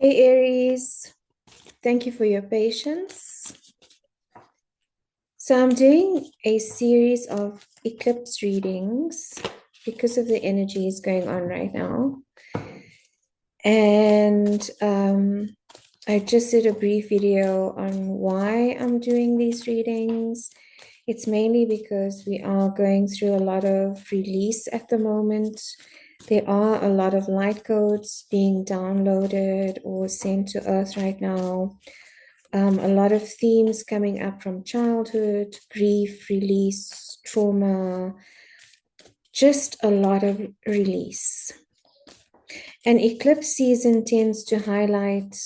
Hey Aries, thank you for your patience. So I'm doing a series of eclipse readings because of the energies going on right now. And I just did a brief video on why I'm doing these readings. It's mainly because we are going through a lot of release at the moment. There are a lot of light codes being downloaded or sent to Earth right now. A lot of themes coming up from childhood, grief, release, trauma, just a lot of release. And eclipse season tends to highlight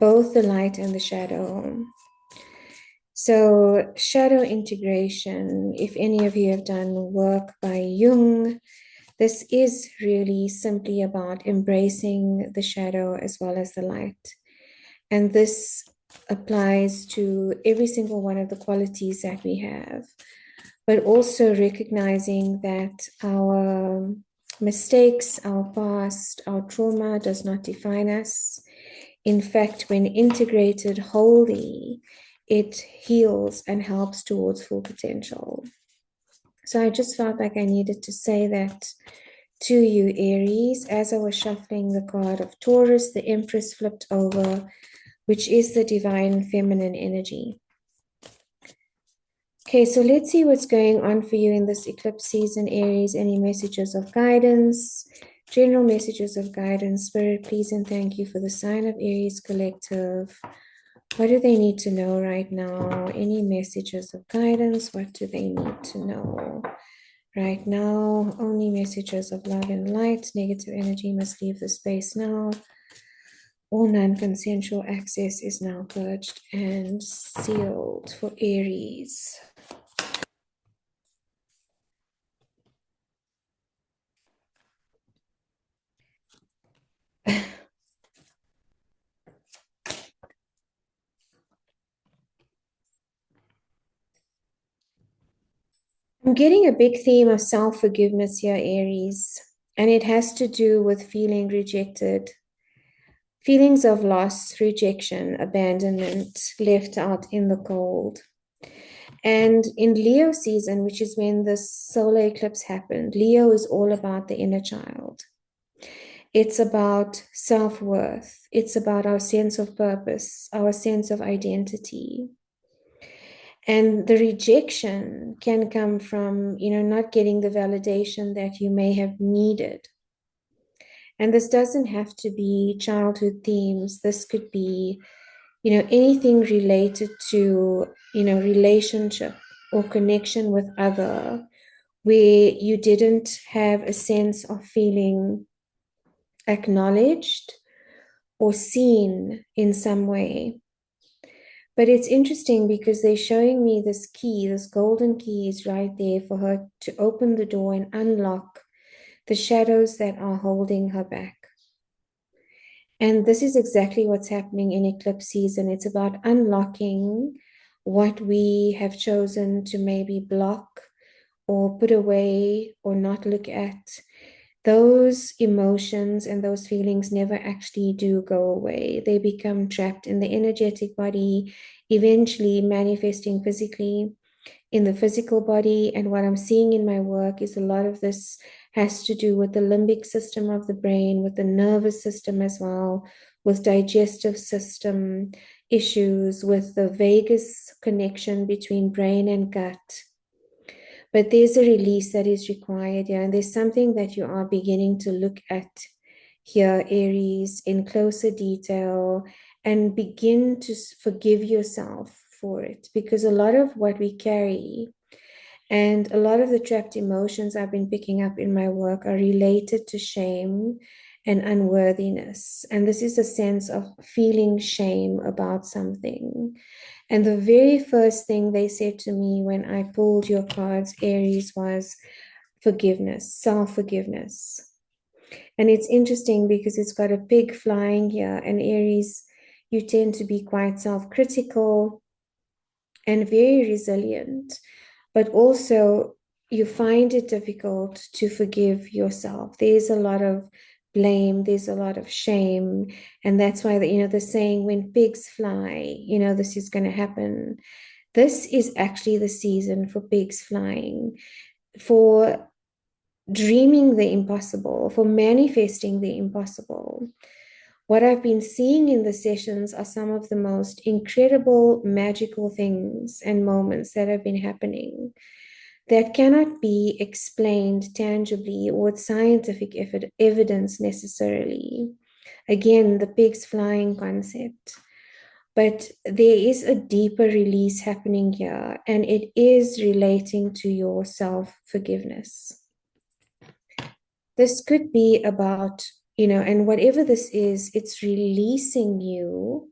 both the light and the shadow. So, shadow integration, if any of you have done work by Jung, this is really simply about embracing the shadow as well as the light. And this applies to every single one of the qualities that we have, but also recognizing that our mistakes, our past, our trauma does not define us. In fact, when integrated wholly, it heals and helps towards full potential. So I just felt like I needed to say that to you, Aries. As I was shuffling the card of Taurus, the Empress flipped over, which is the divine feminine energy. Okay, so let's see what's going on for you in this eclipse season, Aries. Any messages of guidance, general messages of guidance. Spirit, please and thank you for the sign of Aries collective. What do they need to know right now? Any messages of guidance? What do they need to know right now? Only messages of love and light. Negative energy must leave the space now. All non-consensual access is now purged and sealed for Aries. I'm getting a big theme of self-forgiveness here, Aries, and it has to do with feeling rejected, feelings of loss, rejection, abandonment, left out in the cold. And in Leo season, which is when the solar eclipse happened, Leo is all about the inner child. It's about self-worth. It's about our sense of purpose, our sense of identity. And the rejection can come from, not getting the validation that you may have needed. And this doesn't have to be childhood themes. This could be, anything related to, relationship or connection with other, where you didn't have a sense of feeling acknowledged or seen in some way. But it's interesting because they're showing me this key, this golden key is right there for her to open the door and unlock the shadows that are holding her back. And this is exactly what's happening in eclipse season. It's about unlocking what we have chosen to maybe block or put away or not look at. Those emotions and those feelings never actually do go away. They become trapped in the energetic body, eventually manifesting physically in the physical body. And what I'm seeing in my work is a lot of this has to do with the limbic system of the brain, with the nervous system as well, with digestive system issues, with the vagus connection between brain and gut. But there's a release that is required here, and there's something that you are beginning to look at here, Aries, in closer detail, and begin to forgive yourself for it, because a lot of what we carry and a lot of the trapped emotions I've been picking up in my work are related to shame and unworthiness. And this is a sense of feeling shame about something. And the very first thing they said to me when I pulled your cards, Aries, was forgiveness, self-forgiveness. And it's interesting because it's got a pig flying here. And Aries, you tend to be quite self-critical and very resilient, but also you find it difficult to forgive yourself. There's a lot of blame, there's a lot of shame. And that's why, the saying, when pigs fly, this is going to happen. This is actually the season for pigs flying, for dreaming the impossible, for manifesting the impossible. What I've been seeing in the sessions are some of the most incredible, magical things and moments that have been happening that cannot be explained tangibly or with scientific evidence necessarily. Again, the pigs flying concept. But there is a deeper release happening here, and it is relating to your self-forgiveness. This could be about, and whatever this is, it's releasing you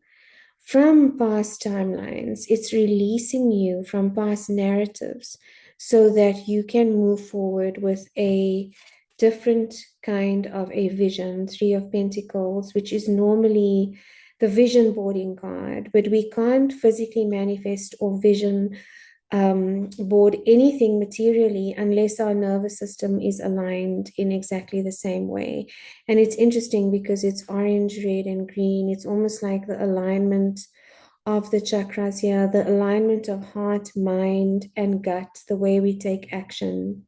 from past timelines. It's releasing you from past narratives so that you can move forward with a different kind of a vision. Three of Pentacles, which is normally the vision boarding card, but we can't physically manifest or vision board anything materially unless our nervous system is aligned in exactly the same way. And it's interesting because it's orange, red, and green. It's almost like the alignment of the chakras here, the alignment of heart, mind, and gut, the way we take action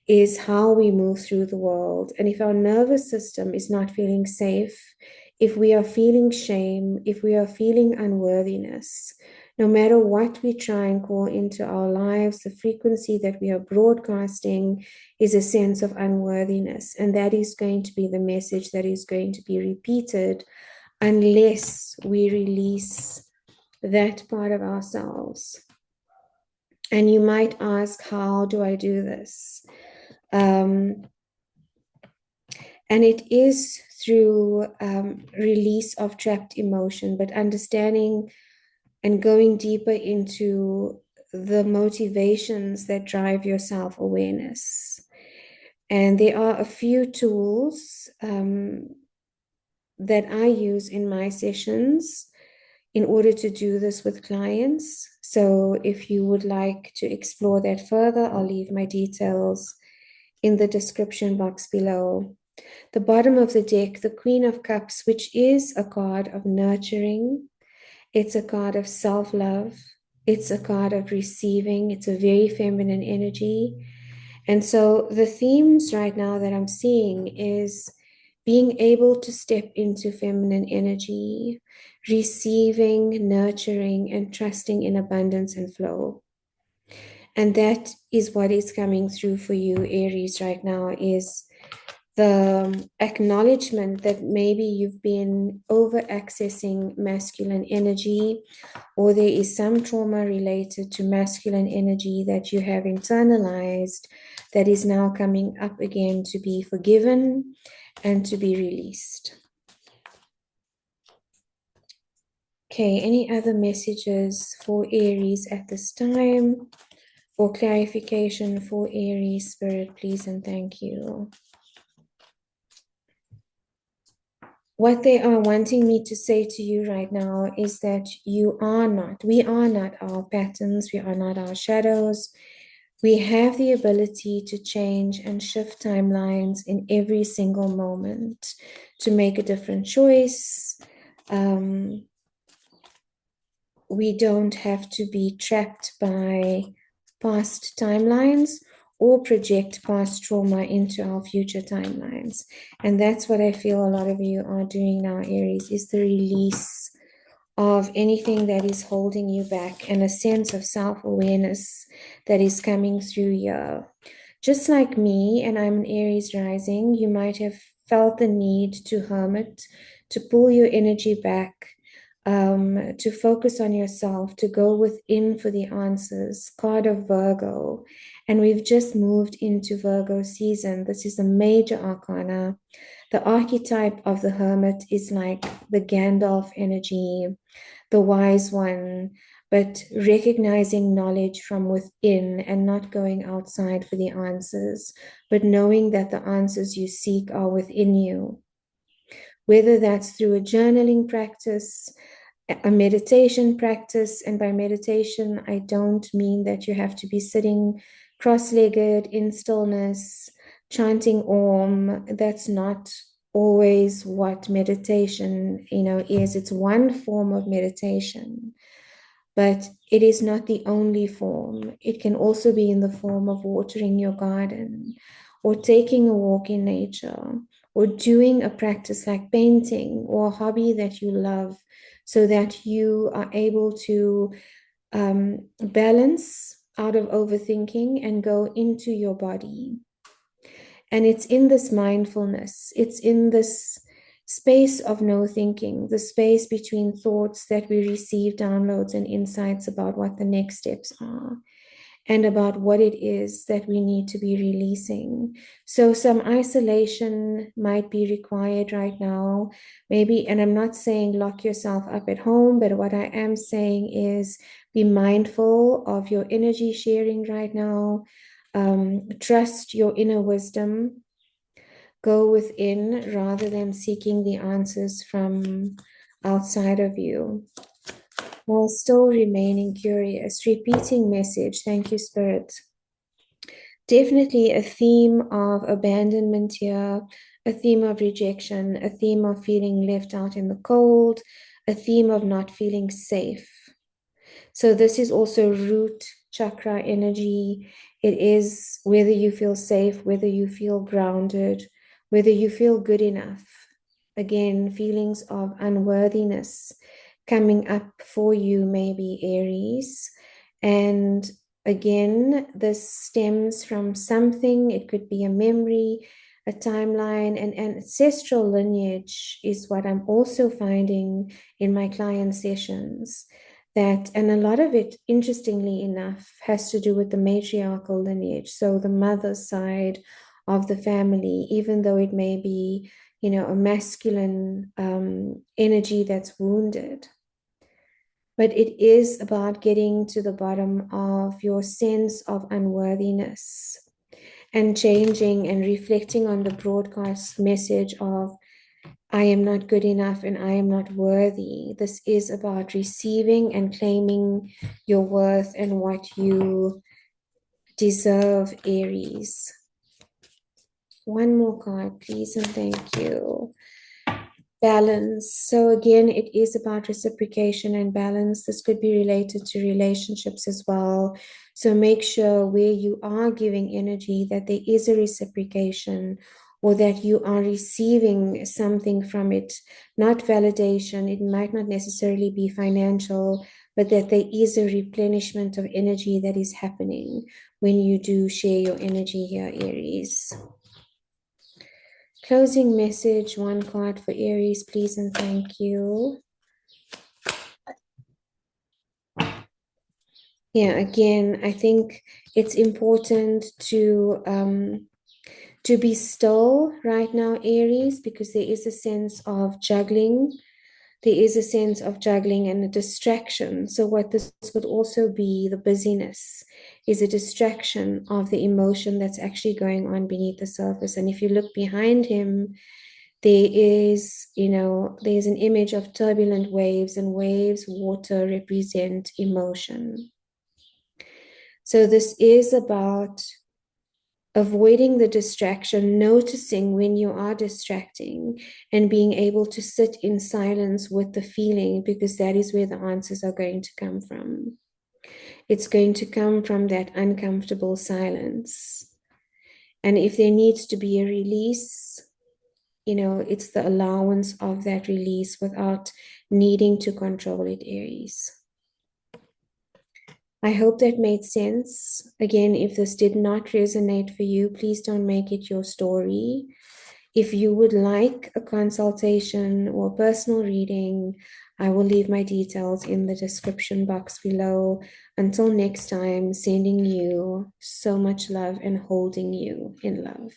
is how we move through the world. And if our nervous system is not feeling safe, if we are feeling shame, if we are feeling unworthiness, no matter what we try and call into our lives, the frequency that we are broadcasting is a sense of unworthiness. And that is going to be the message that is going to be repeated unless we release that part of ourselves. And you might ask, how do I do this? And it is through release of trapped emotion, but understanding and going deeper into the motivations that drive your self-awareness. And there are a few tools that I use in my sessions in order to do this with clients. So if you would like to explore that further, I'll leave my details in the description box below. The bottom of the deck, the Queen of Cups, which is a card of nurturing. It's a card of self-love. It's a card of receiving. It's a very feminine energy. And so the themes right now that I'm seeing is being able to step into feminine energy, receiving, nurturing, and trusting in abundance and flow. And that is what is coming through for you, Aries, right now, is the acknowledgement that maybe you've been over accessing masculine energy, or there is some trauma related to masculine energy that you have internalized that is now coming up again to be forgiven and to be released. Okay, any other messages for Aries at this time, or clarification for Aries, Spirit, please and thank you. What they are wanting me to say to you right now is that we are not our patterns, we are not our shadows. We have the ability to change and shift timelines in every single moment, to make a different choice. We don't have to be trapped by past timelines or project past trauma into our future timelines. And that's what I feel a lot of you are doing now, Aries, is the release of anything that is holding you back and a sense of self-awareness that is coming through here. Just like me, and I'm an Aries rising, you might have felt the need to hermit, to pull your energy back, to focus on yourself, to go within for the answers. Card of Virgo. And we've just moved into Virgo season. This is a major arcana. The archetype of the hermit is like the Gandalf energy, the wise one, but recognizing knowledge from within and not going outside for the answers, but knowing that the answers you seek are within you. Whether that's through a journaling practice, a meditation practice, and by meditation, I don't mean that you have to be sitting cross-legged in stillness, chanting Om. That's not always what meditation, is. It's one form of meditation, but it is not the only form. It can also be in the form of watering your garden, or taking a walk in nature, or doing a practice like painting, or a hobby that you love, so that you are able to balance out of overthinking and go into your body. And it's in this mindfulness, it's in this space of no thinking, the space between thoughts, that we receive downloads and insights about what the next steps are, and about what it is that we need to be releasing. So some isolation might be required right now, maybe. And I'm not saying lock yourself up at home, but what I am saying is be mindful of your energy sharing right now. Trust your inner wisdom. Go within rather than seeking the answers from outside of you, while still remaining curious. Repeating message. Thank you, Spirit. Definitely a theme of abandonment here, a theme of rejection, a theme of feeling left out in the cold, a theme of not feeling safe. So this is also root chakra energy. It is whether you feel safe, whether you feel grounded, whether you feel good enough. Again, feelings of unworthiness coming up for you, maybe Aries. And again, this stems from something. It could be a memory, a timeline, and ancestral lineage is what I'm also finding in my client sessions. And a lot of it, interestingly enough, has to do with the matriarchal lineage. So the mother's side of the family, even though it may be, a masculine energy that's wounded. But it is about getting to the bottom of your sense of unworthiness and changing and reflecting on the broadcast message of I am not good enough and I am not worthy. This is about receiving and claiming your worth and what you deserve, Aries. One more card, please, and thank you. Balance. So again, it is about reciprocation and balance. This could be related to relationships as well. So make sure where you are giving energy that there is a reciprocation, or that you are receiving something from it, not validation. It might not necessarily be financial, but that there is a replenishment of energy that is happening when you do share your energy here, Aries. Closing message, one card for Aries, please, and thank you. Yeah, again, I think it's important to be still right now, Aries, because there is a sense of juggling. There is a sense of juggling and a distraction. So what this could also be, the busyness, is a distraction of the emotion that's actually going on beneath the surface. And if you look behind him, there is, there's an image of turbulent waves, and waves, water, represent emotion. So this is about avoiding the distraction, noticing when you are distracting, and being able to sit in silence with the feeling, because that is where the answers are going to come from. It's going to come from that uncomfortable silence. And if there needs to be a release, it's the allowance of that release without needing to control it, Aries. I hope that made sense. Again, if this did not resonate for you, please don't make it your story. If you would like a consultation or personal reading, I will leave my details in the description box below. Until next time, sending you so much love and holding you in love.